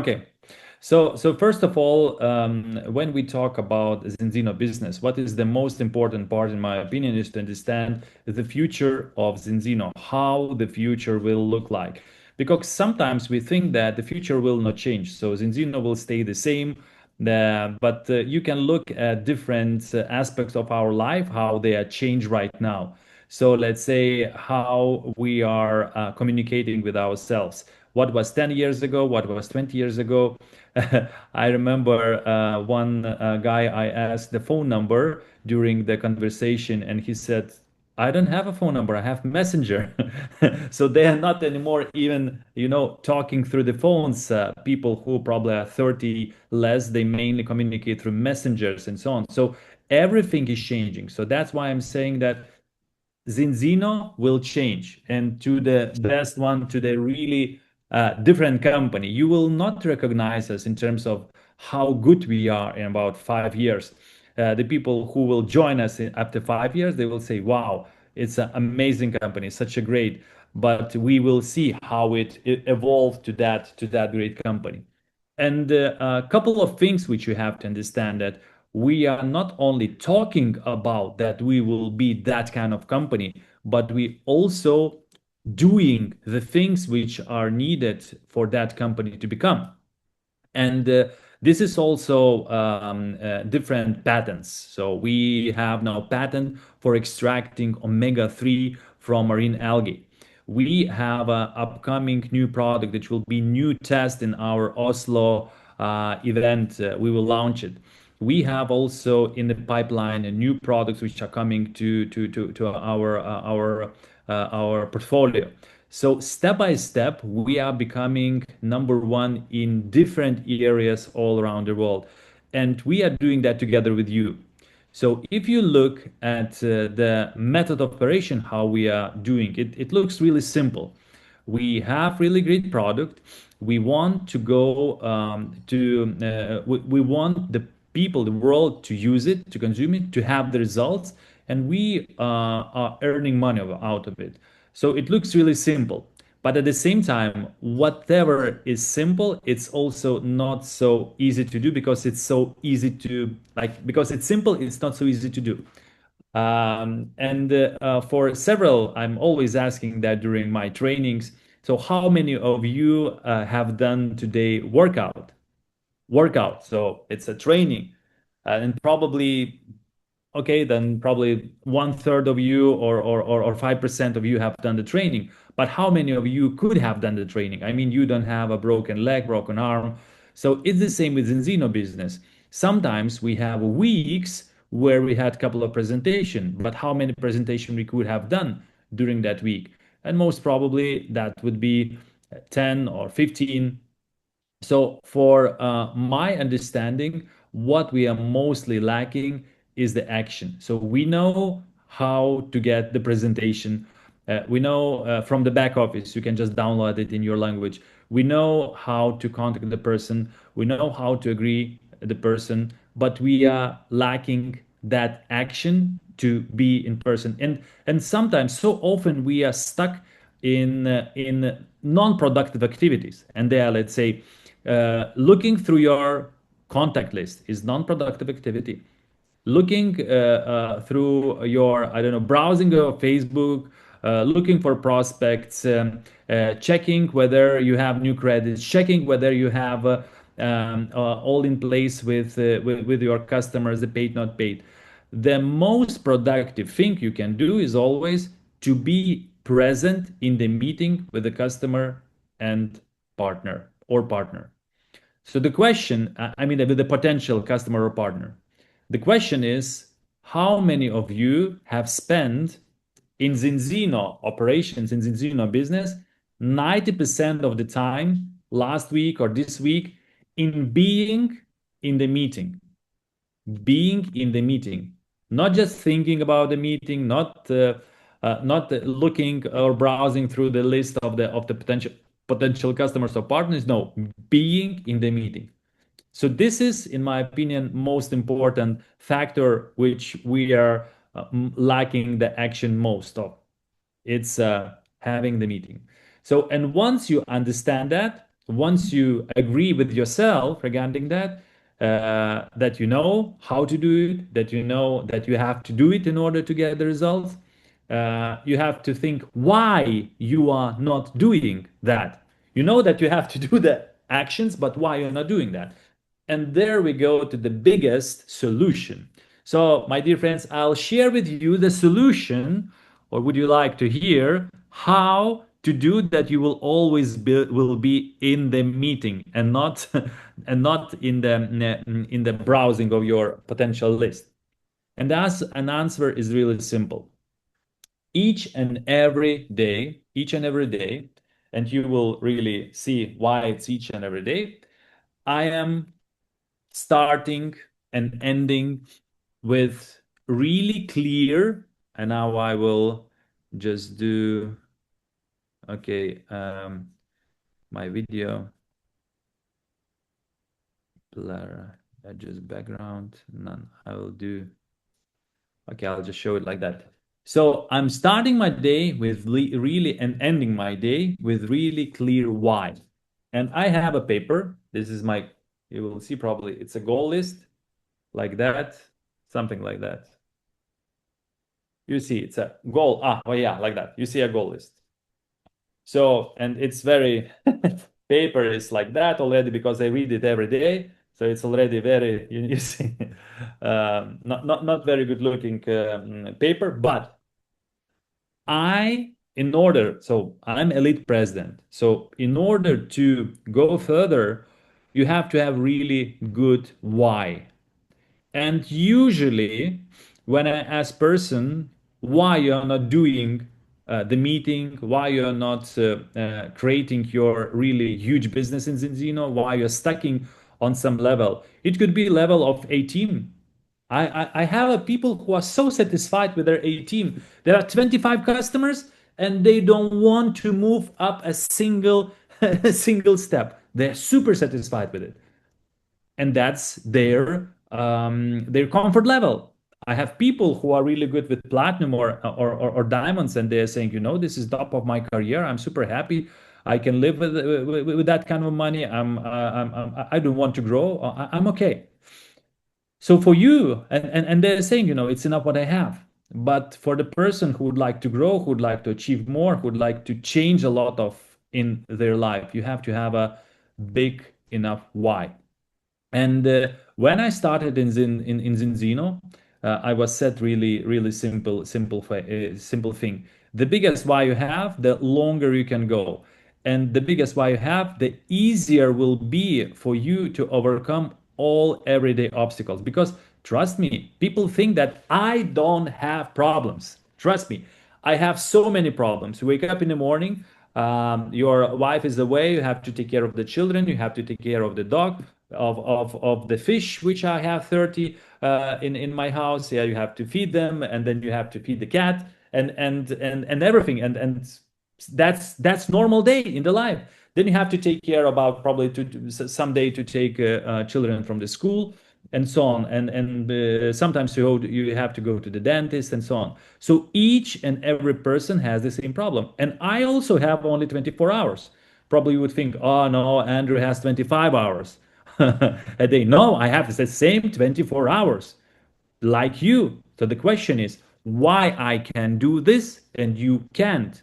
Okay. So first of all, when we talk about Zinzino business, what is the most important part, in my opinion, is to understand the future of Zinzino, how the future will look like. Because sometimes we think that the future will not change, so Zinzino will stay the same. But you can look at different aspects of our life, how they are changed right now. So let's say how we are communicating with ourselves. What was 10 years ago? What was 20 years ago? I remember one guy, I asked the phone number during the conversation, and he said, I don't have a phone number, I have Messenger. So they are not anymore even, talking through the phones. People who probably are 30 less, they mainly communicate through messengers and so on. So everything is changing. So that's why I'm saying that Zinzino will change and to the best one, to the really different company. You will not recognize us in terms of how good we are in about 5 years. The people who will join us after 5 years, they will say, wow, it's an amazing company, such a great. But we will see how it evolved to that great company. And a couple of things which you have to understand that we are not only talking about that we will be that kind of company, but we also doing the things which are needed for that company to become. And this is also different patents. So we have now patent for extracting omega-3 from marine algae. We have an upcoming new product which will be new test in our Oslo event. We will launch it. We have also in the pipeline new products which are coming to our portfolio. So step by step, we are becoming number one in different areas all around the world. And we are doing that together with you. So if you look at the method of operation, how we are doing it, it looks really simple. We have really great product. We want to go we want the people, the world to use it, to consume it, to have the results, and we are earning money out of it. So it looks really simple. But at the same time, whatever is simple, it's also not so easy to do because it's so easy to like because it's simple, it's not so easy to do. And for several, I'm always asking that during my trainings. So, how many of you have done today workout? So it's a training, and probably okay, then probably 1/3 of you or 5% of you have done the training. But how many of you could have done the training? I mean, you don't have a broken leg, broken arm. So it's the same with Enzino business. Sometimes we have weeks where we had a couple of presentation, but how many presentation we could have done during that week? And most probably that would be 10 or 15. So, for my understanding, what we are mostly lacking is the action. So, we know how to get the presentation. We know from the back office, you can just download it in your language. We know how to contact the person. We know how to agree the person, but we are lacking that action to be in person. And sometimes, so often, we are stuck in non-productive activities, and they are, let's say, looking through your contact list is non-productive activity. Looking through your, I don't know, browsing your Facebook, looking for prospects, checking whether you have new credits, checking whether you have all in place with your customers, the paid, not paid. The most productive thing you can do is always to be present in the meeting with the customer and partner. So the question, I mean, with the potential customer or partner, the question is, how many of you have spent in Zinzino operations, in Zinzino business, 90% of the time last week or this week in in the meeting, being in the meeting, not just thinking about the meeting, not looking or browsing through the list of the potential customers or partners. No, being in the meeting. So this is, in my opinion, most important factor which we are lacking the action most of. It's having the meeting. So, and once you understand that, once you agree with yourself regarding that, that you know how to do it, that you know that you have to do it in order to get the results, you have to think why you are not doing that. You know that you have to do the actions, but why you're not doing that? And there we go to the biggest solution. So, my dear friends, I'll share with you the solution, or would you like to hear how to do that? You will always be in the meeting and not and not in the browsing of your potential list. And that's an answer is really simple. Each and every day, and you will really see why it's each and every day. I am starting and ending with really clear, and now I will just do, okay, my video blur, adjust background, none. I will do, okay, I'll just show it like that. So I'm starting my day with really and ending my day with really clear why. And I have a paper. This is my, you will see probably it's a goal list like that, something like that. You see, it's a goal. Oh yeah, like that. You see a goal list. So, and it's very, paper is like that already because I read it every day. So it's already very, you see, not very good looking paper, but so I'm elite president. So in order to go further, you have to have really good why. And usually, when I ask person why you're not doing the meeting, why you're not creating your really huge business in Zinzino, why you're stucking on some level, it could be level of a team. I have people who are so satisfied with their A team. There are 25 customers and they don't want to move up a single a single step. They're super satisfied with it, and that's their comfort level. I have people who are really good with platinum or diamonds, and they're saying, this is top of my career. I'm super happy. I can live with that kind of money. I don't want to grow. I'm okay. So for you, and they're saying, it's enough what I have. But for the person who would like to grow, who would like to achieve more, who would like to change a lot of in their life, you have to have a big enough why. And when I started in Zinzino, I was set really simple thing. The biggest why you have, the longer you can go, and the biggest why you have, the easier will be for you to overcome all everyday obstacles. Because trust me, people think that I don't have problems. Trust me, I have so many problems. You wake up in the morning, your wife is away, you have to take care of the children, you have to take care of the dog, of the fish, which I have 30 in my house. Yeah, you have to feed them, and then you have to feed the cat, and everything. And that's normal day in the life. Then you have to take care about probably someday to take children from the school and so on, and sometimes you have to go to the dentist and so on. So each and every person has the same problem, and I also have only 24 hours. Probably you would think, oh no, Andrew has 25 hours a day. No, I have the same 24 hours like you. So the question is why I can do this and you can't.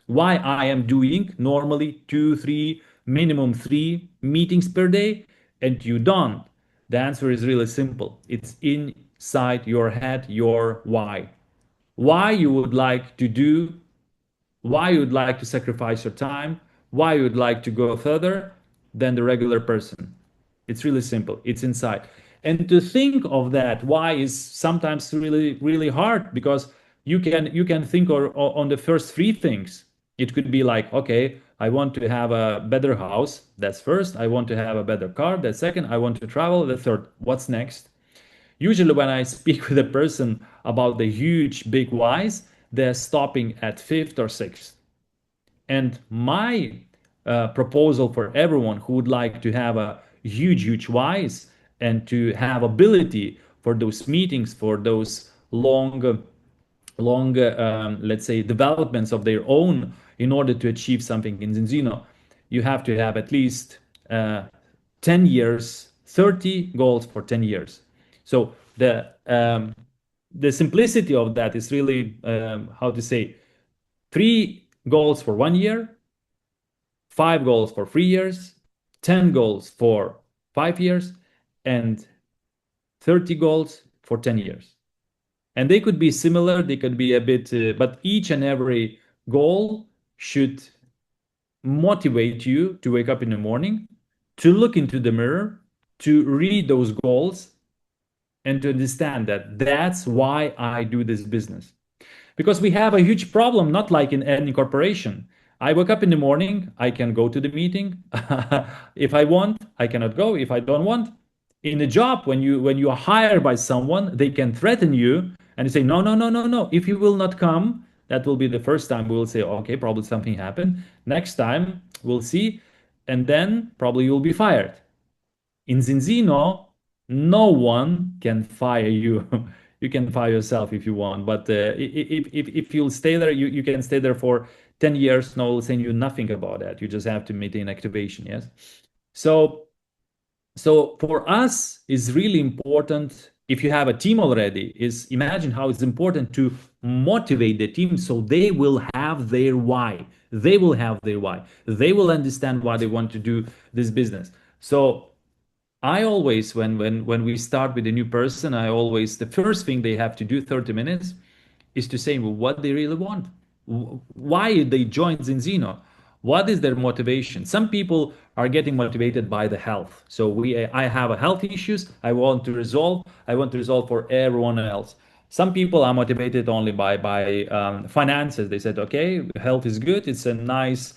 Why I am doing normally two, three, minimum three meetings per day and you don't. The answer is really simple. It's inside your head, your why. Why you would like to do, why you would like to sacrifice your time, why you would like to go further than the regular person. It's really simple. It's inside. And to think of that why is sometimes really hard because you can think on the first three things. It could be like, okay, I want to have a better house. That's first. I want to have a better car. That's second. I want to travel. The third. What's next? Usually, when I speak with a person about the huge big whys, they're stopping at fifth or sixth. And my proposal for everyone who would like to have a huge whys and to have ability for those meetings, for those long let's say, developments of their own in order to achieve something in Zinzino, you have to have at least uh, 10 years, 30 goals for 10 years. So the simplicity of that is really, how to say, three goals for 1 year, five goals for 3 years, 10 goals for 5 years, and 30 goals for 10 years. And they could be similar, they could be a bit, but each and every goal should motivate you to wake up in the morning, to look into the mirror, to read those goals, and to understand that that's why I do this business. Because we have a huge problem, not like in any corporation. I wake up in the morning, I can go to the meeting. If I want, I cannot go. If I don't want, in a job, when you are hired by someone, they can threaten you and you say, no, no, no, no, no. If you will not come, that will be the first time we will say, okay, probably something happened. Next time, we'll see. And then probably you'll be fired. In Zinzino, no one can fire you. You can fire yourself if you want, but if you'll stay there, you can stay there for 10 years. No one will send you nothing about that. You just have to maintain activation, yes? So so for us, it's really important, if you have a team already, is imagine how it's important to motivate the team so they will have their why. They will have their why. They will understand why they want to do this business. So I always, when we start with a new person, I always, the first thing they have to do 30 minutes is to say what they really want. Why they joined Zinzino? What is their motivation? Some people are getting motivated by the health. So I have a health issues. I want to resolve. I want to resolve for everyone else. Some people are motivated only by finances. They said, okay, health is good. It's a nice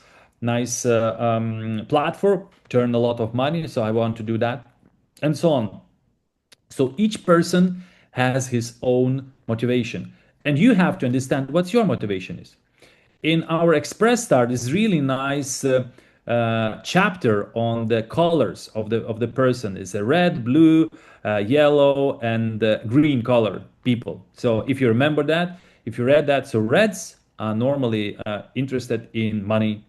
platform. Turn a lot of money. So I want to do that, and so on. So each person has his own motivation, and you have to understand what your motivation is. In our Express Start is really nice chapter on the colors of the person. It's a red, blue, yellow, and green color people. So if you remember that, if you read that, so reds are normally interested in money.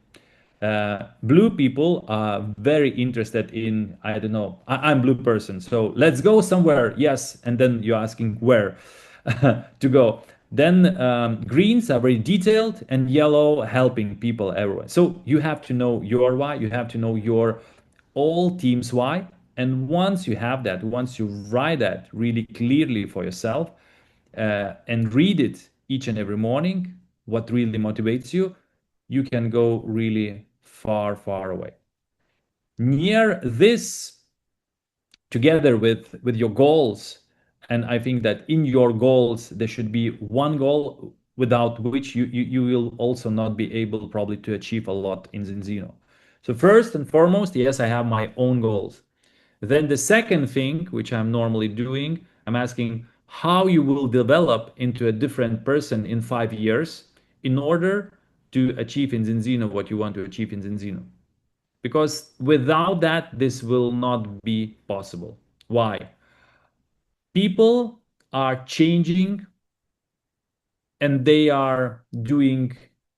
Blue people are very interested in, I don't know, I'm blue person, so let's go somewhere, yes, and then you're asking where to go. Then greens are very detailed, and yellow helping people everywhere. So you have to know your why, you have to know your all teams why. And once you have that, once you write that really clearly for yourself, and read it each and every morning, what really motivates you, you can go really far, far away. Near this, together with your goals, and I think that in your goals there should be one goal without which you will also not be able probably to achieve a lot in Zinzino. So first and foremost, yes, I have my own goals. Then the second thing, which I'm normally doing, I'm asking how you will develop into a different person in 5 years in order to achieve in Zinzino what you want to achieve in Zinzino. Because without that, this will not be possible. Why? People are changing and they are doing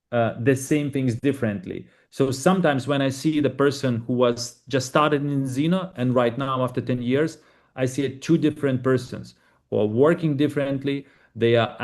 the same things differently. So sometimes when I see the person who was just started in Zeno and right now after 10 years, I see two different persons who are working differently. They are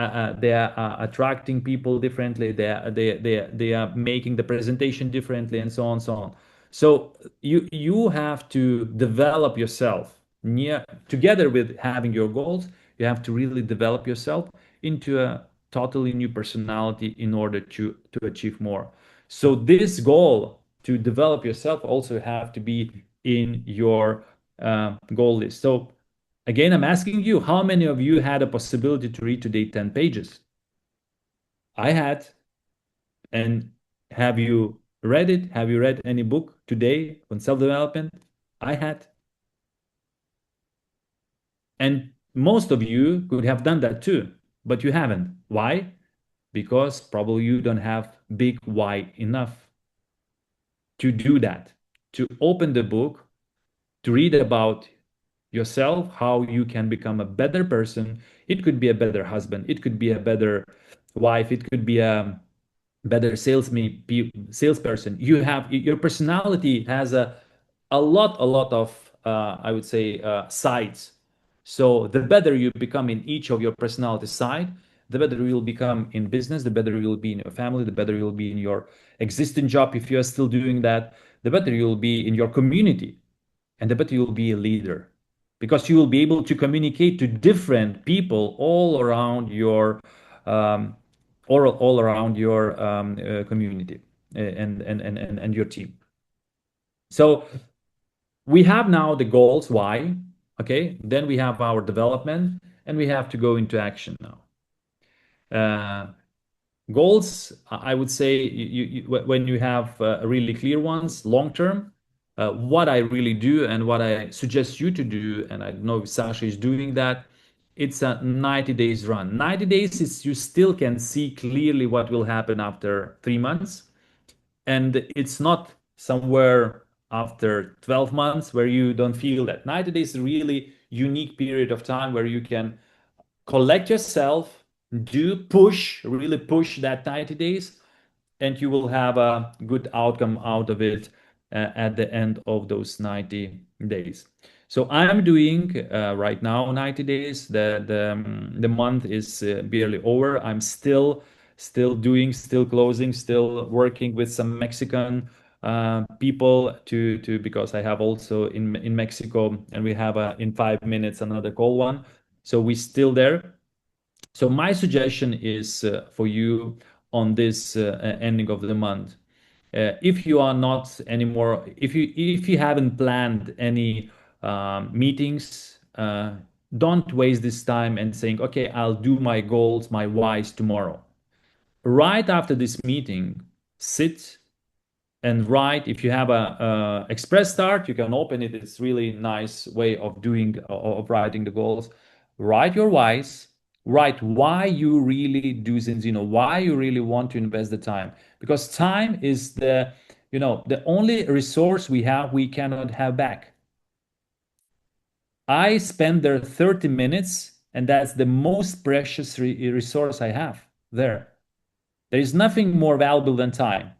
attracting people differently. They are making the presentation differently, and so on, so on. So you have to develop yourself near together with having your goals. You have to really develop yourself into a totally new personality in order to achieve more. So this goal to develop yourself also have to be in your goal list. So again, I'm asking you, how many of you had a possibility to read today 10 pages? I had. And have you read it? Have you read any book today on self-development? I had. And most of you could have done that too, but you haven't. Why? Because probably you don't have big why enough to do that, to open the book, to read about yourself, how you can become a better person. It could be a better husband, it could be a better wife, it could be a better salesperson. You have your personality has a lot of I would say sides. So the better you become in each of your personality side, the better you will become in business, the better you will be in your family, the better you will be in your existing job if you are still doing that, the better you will be in your community, and the better you will be a leader, because you will be able to communicate to different people all around your um, all around your community, and your team. So we have now the goals, why, okay, then we have our development, and we have to go into action now. Goals, I would say, when you have really clear ones, long term, what I really do and what I suggest you to do, and I don't know if Sasha is doing that, it's a 90 days run. 90 days is you still can see clearly what will happen after 3 months. And it's not somewhere after 12 months where you don't feel that. 90 days is a really unique period of time where you can collect yourself, really push that 90 days, and you will have a good outcome out of it at the end of those 90 days. So I'm doing right now 90 days. The month is barely over. I'm still doing, still closing, still working with some Mexican people to because I have also in Mexico, and we have in 5 minutes another call one. So we still there. So my suggestion is for you on this ending of the month, if you are not anymore, if you haven't planned any meetings, don't waste this time and saying, okay, I'll do my goals, my whys tomorrow. Right after this meeting, sit and write. If you have a express start, you can open it. It's really nice way of doing of writing the goals. Write your whys. Write why you really do Zinzino, why you really want to invest the time, because time is the only resource we have, we cannot have back. I spend there 30 minutes, and that's the most precious resource I have there. There is nothing more valuable than time,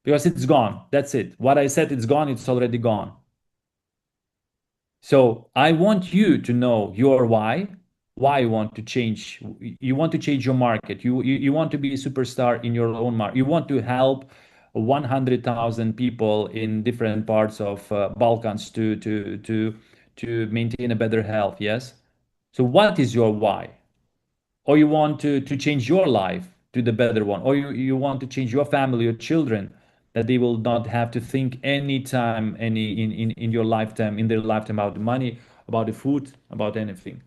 because it's gone. That's it. What I said, it's gone. It's already gone. So I want you to know your why you want to change. You want to change your market. You want to be a superstar in your own market. You want to help 100,000 people in different parts of Balkans to maintain a better health. Yes. So what is your why? Or you want to change your life to the better one, or you want to change your family, your children, that they will not have to think anytime in your lifetime, in their lifetime, about the money, about the food, about anything.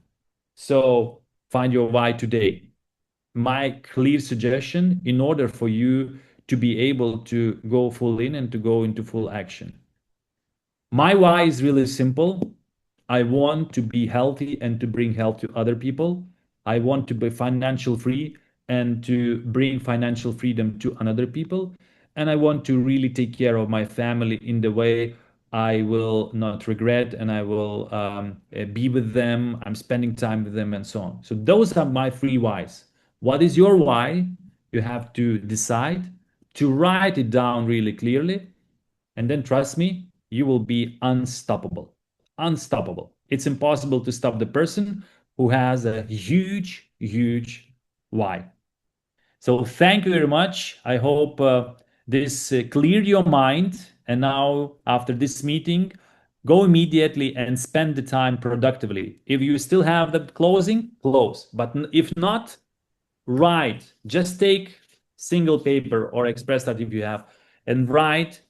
So find your why today. My clear suggestion in order for you to be able to go full in and to go into full action. My why is really simple. I want to be healthy and to bring health to other people. I want to be financial free and to bring financial freedom to another people. And I want to really take care of my family in the way I will not regret, and I will be with them. I'm spending time with them and so on. So those are my three whys. What is your why? You have to decide to write it down really clearly, and then trust me, you will be unstoppable. Unstoppable. It's impossible to stop the person who has a huge, huge why. So thank you very much. I hope this cleared your mind. And now, after this meeting, go immediately and spend the time productively. If you still have the closing, close. But if not, write. Just take single paper or express that if you have, and write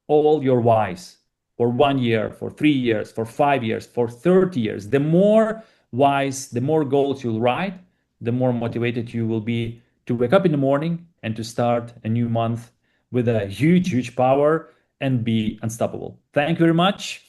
all your whys for 1 year, for 3 years, for 5 years, for 30 years. The more whys, the more goals you'll write, the more motivated you will be to wake up in the morning and to start a new month with a huge, huge power and be unstoppable. Thank you very much.